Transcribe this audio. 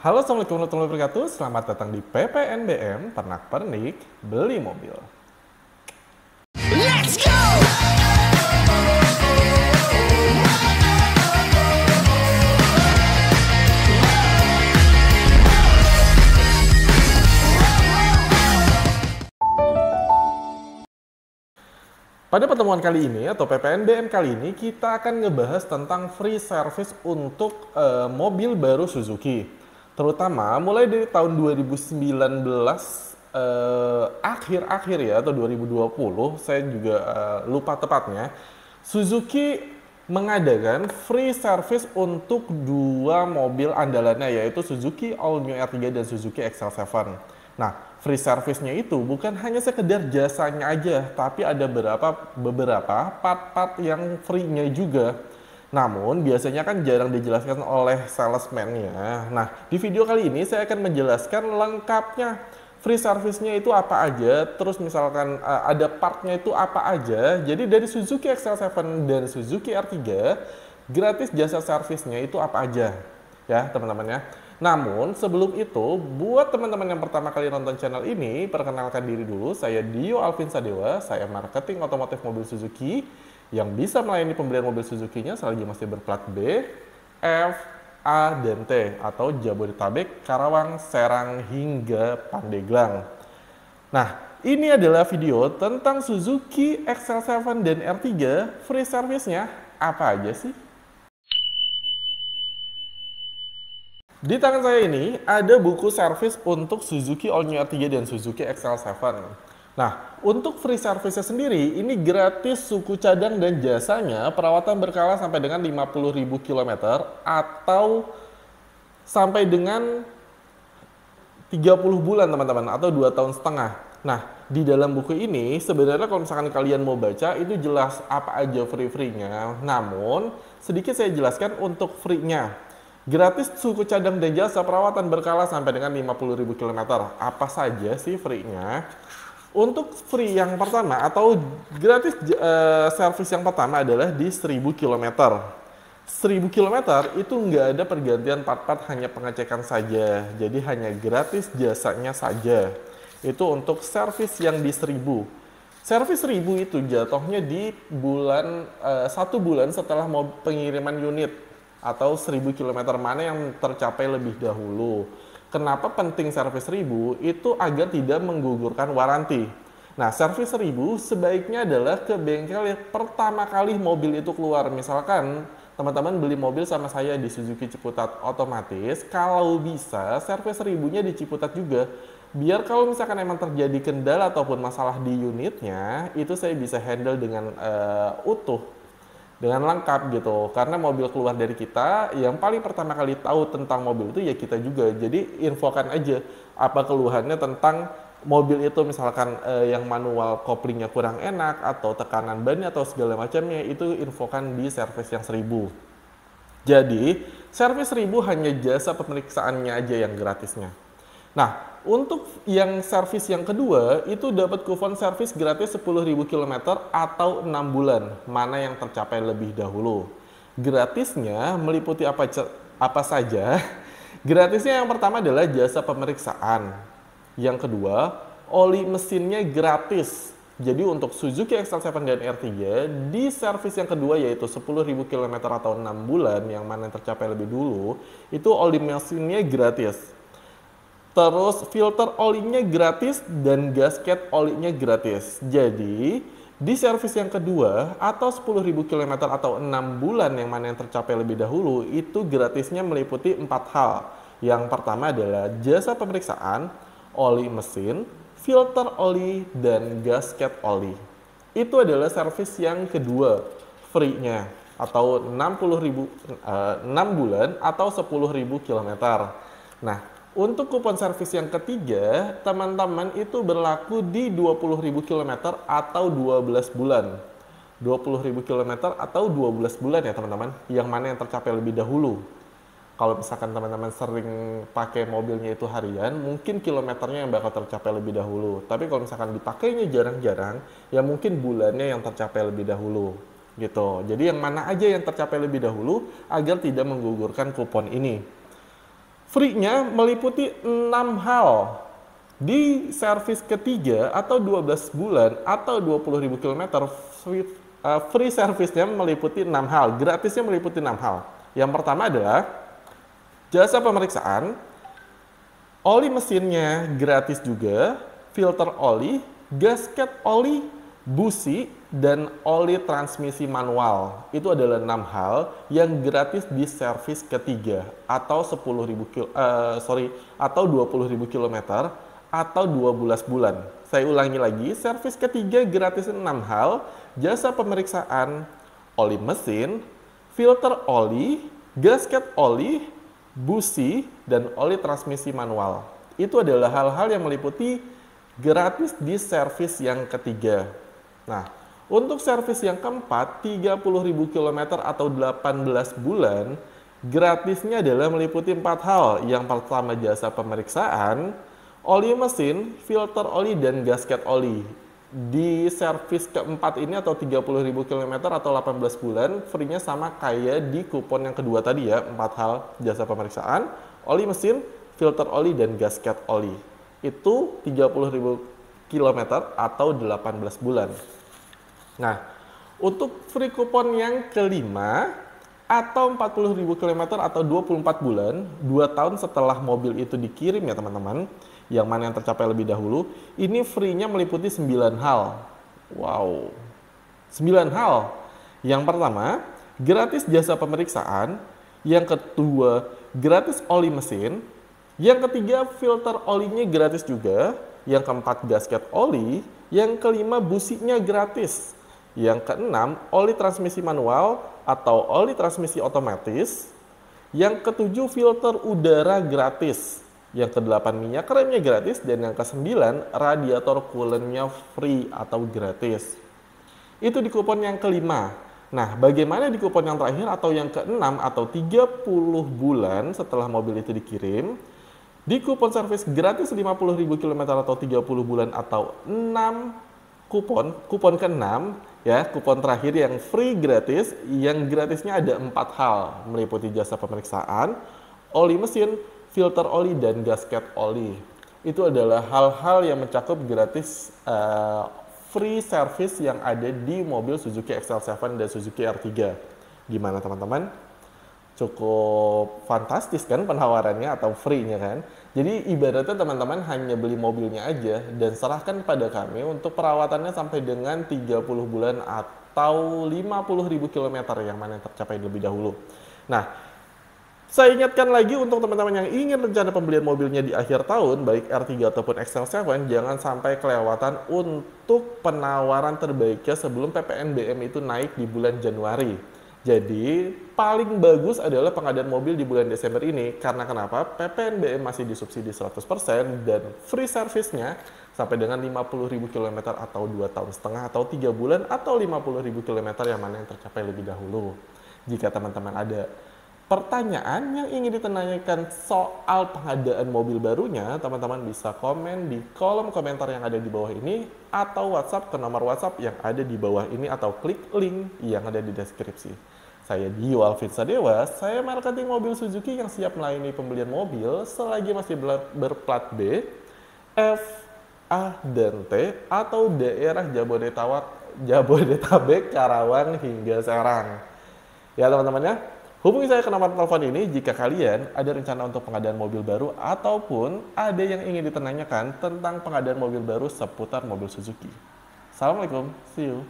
Halo, Assalamualaikum warahmatullahi wabarakatuh. Selamat datang di PPNBM, Pernak Pernik Beli Mobil. Let's go! Pada pertemuan kali ini atau PPNBM kali ini kita akan ngebahas tentang free service untuk mobil baru Suzuki. Terutama mulai dari tahun 2019 akhir-akhir ya atau 2020, saya juga lupa tepatnya. Suzuki mengadakan free service untuk dua mobil andalannya, yaitu Suzuki All New R3 dan Suzuki XL7. Nah, free service-nya itu bukan hanya sekedar jasanya aja, tapi ada beberapa part-part yang free-nya juga. Namun, biasanya kan jarang dijelaskan oleh salesman-nya. Nah, di video kali ini saya akan menjelaskan lengkapnya free service-nya itu apa aja, terus misalkan ada part-nya itu apa aja. Jadi dari Suzuki XL7 dan Suzuki R3, gratis jasa servisnya itu apa aja, ya teman-teman ya. Namun sebelum itu, buat teman-teman yang pertama kali nonton channel ini, perkenalkan diri dulu, saya Dio Alvin Sadewa, saya marketing otomotif mobil Suzuki yang bisa melayani pembelian mobil Suzuki-nya selagi masih berplat B, F, A, dan T atau Jabodetabek, Karawang, Serang, hingga Pandeglang. Nah, ini adalah video tentang Suzuki XL7 dan R3, free service-nya apa aja sih? Di tangan saya ini ada buku servis untuk Suzuki All New R3 dan Suzuki XL7. Nah, untuk free service-nya sendiri, ini gratis suku cadang dan jasanya perawatan berkala sampai dengan 50.000 km atau sampai dengan 30 bulan teman-teman, atau 2 tahun setengah. Nah, di dalam buku ini sebenarnya kalau misalkan kalian mau baca, itu jelas apa aja free-free-nya. Namun, sedikit saya jelaskan untuk free-nya. Gratis suku cadang dan jasa perawatan berkala sampai dengan 50.000 km. Apa saja sih free-nya? Untuk free yang pertama atau gratis servis yang pertama adalah di 1000 km. 1000 km itu nggak ada pergantian part-part, hanya pengecekan saja. Jadi hanya gratis jasanya saja. Itu untuk servis yang di 1000. Servis 1000 itu jatuhnya di bulan 1 bulan setelah mau pengiriman unit, atau 1000 km mana yang tercapai lebih dahulu. Kenapa penting servis 1000? Itu agar tidak menggugurkan waranti. Nah, servis 1000 sebaiknya adalah ke bengkel yang pertama kali mobil itu keluar. Misalkan teman-teman beli mobil sama saya di Suzuki Ciputat, otomatis kalau bisa servis 1000-nya di Ciputat juga. Biar kalau misalkan emang terjadi kendala ataupun masalah di unitnya, itu saya bisa handle dengan utuh, dengan lengkap gitu. Karena mobil keluar dari kita, yang paling pertama kali tahu tentang mobil itu ya kita juga. Jadi infokan aja apa keluhannya tentang mobil itu, misalkan yang manual koplingnya kurang enak atau tekanan bannya atau segala macamnya, itu infokan di servis yang 1000. Jadi servis 1000 hanya jasa pemeriksaannya aja yang gratisnya. Nah, untuk yang servis yang kedua, itu dapat kupon servis gratis 10.000 km atau 6 bulan, mana yang tercapai lebih dahulu. Gratisnya meliputi apa saja? Gratisnya yang pertama adalah jasa pemeriksaan. Yang kedua, oli mesinnya gratis. Jadi untuk Suzuki XL7 dan R3, di servis yang kedua yaitu 10.000 km atau 6 bulan, yang mana yang tercapai lebih dulu, itu oli mesinnya gratis. Terus filter olinya gratis dan gasket olinya gratis. Jadi di servis yang kedua atau 10.000 km atau 6 bulan yang mana yang tercapai lebih dahulu, itu gratisnya meliputi 4 hal. Yang pertama adalah jasa pemeriksaan, oli mesin, filter oli, dan gasket oli. Itu adalah servis yang kedua free-nya atau 6 bulan atau 10.000 km. Nah, untuk kupon servis yang ketiga, teman-teman itu berlaku di 20.000 km atau 12 bulan. 20.000 km atau 12 bulan ya teman-teman, yang mana yang tercapai lebih dahulu. Kalau misalkan teman-teman sering pakai mobilnya itu harian, mungkin kilometernya yang bakal tercapai lebih dahulu. Tapi kalau misalkan dipakainya jarang-jarang, ya mungkin bulannya yang tercapai lebih dahulu. Gitu. Jadi yang mana aja yang tercapai lebih dahulu agar tidak menggugurkan kupon ini. Free-nya meliputi 6 hal. Di servis ketiga atau 12 bulan atau 20.000 km, free service-nya meliputi 6 hal. Gratisnya meliputi 6 hal. Yang pertama adalah jasa pemeriksaan, oli mesinnya gratis juga, filter oli, gasket oli, busi, dan oli transmisi manual. Itu adalah 6 hal yang gratis di servis ketiga atau 20.000 km atau 12 bulan. Saya ulangi lagi, servis ketiga gratis 6 hal, jasa pemeriksaan, oli mesin, filter oli, gasket oli, busi, dan oli transmisi manual. Itu adalah hal-hal yang meliputi gratis di servis yang ketiga. Nah, untuk servis yang keempat, 30.000 km atau 18 bulan, gratisnya adalah meliputi 4 hal. Yang pertama jasa pemeriksaan, oli mesin, filter oli, dan gasket oli. Di servis keempat ini atau 30.000 km atau 18 bulan, free-nya sama kayak di kupon yang kedua tadi ya, 4 hal jasa pemeriksaan, oli mesin, filter oli, dan gasket oli. Itu 30.000 km atau 18 bulan. Nah, untuk free kupon yang kelima atau 40.000 km atau 24 bulan, 2 tahun setelah mobil itu dikirim ya teman-teman, yang mana yang tercapai lebih dahulu, ini free-nya meliputi 9 hal. Wow, 9 hal. Yang pertama, gratis jasa pemeriksaan. Yang kedua, gratis oli mesin. Yang ketiga, filter olinya gratis juga. Yang keempat, gasket oli. Yang kelima, businya gratis. Yang keenam, oli transmisi manual atau oli transmisi otomatis. Yang ketujuh, filter udara gratis. Yang kedelapan, minyak remnya gratis. Dan yang kesembilan, radiator coolant-nya free atau gratis. Itu di kupon yang kelima. Nah, bagaimana di kupon yang terakhir atau yang keenam atau 30 bulan setelah mobil itu dikirim? Di kupon servis gratis 50.000 km atau 30 bulan atau 6 kupon ke-6 ya, kupon terakhir yang free gratis, yang gratisnya ada 4 hal, meliputi jasa pemeriksaan, oli mesin, filter oli, dan gasket oli. Itu adalah hal-hal yang mencakup gratis free service yang ada di mobil Suzuki XL7 dan Suzuki R3. Gimana teman-teman? Cukup fantastis kan penawarannya atau free-nya kan? Jadi ibaratnya teman-teman hanya beli mobilnya aja dan serahkan pada kami untuk perawatannya sampai dengan 30 bulan atau 50.000 km yang mana yang tercapai lebih dahulu. Nah, saya ingatkan lagi untuk teman-teman yang ingin rencana pembelian mobilnya di akhir tahun, baik R3 ataupun XL7, jangan sampai kelewatan untuk penawaran terbaiknya sebelum PPNBM itu naik di bulan Januari. Jadi, paling bagus adalah pengadaan mobil di bulan Desember ini. Karena kenapa? PPNBM masih disubsidi 100% dan free service-nya sampai dengan 50.000 km atau 2,5 tahun atau 3 bulan atau 50.000 km yang mana yang tercapai lebih dahulu. Jika teman-teman ada pertanyaan yang ingin ditanyakan soal pengadaan mobil barunya, teman-teman bisa komen di kolom komentar yang ada di bawah ini atau WhatsApp ke nomor WhatsApp yang ada di bawah ini atau klik link yang ada di deskripsi. Saya Dio Alvin Sadewa, saya marketing mobil Suzuki yang siap melayani pembelian mobil selagi masih berplat B, F, A, dan T atau daerah Jabodetabek, Karawang, hingga Serang. Ya teman-teman ya. Hubungi saya ke nomor telepon ini jika kalian ada rencana untuk pengadaan mobil baru ataupun ada yang ingin ditanyakan tentang pengadaan mobil baru seputar mobil Suzuki. Assalamualaikum, see you.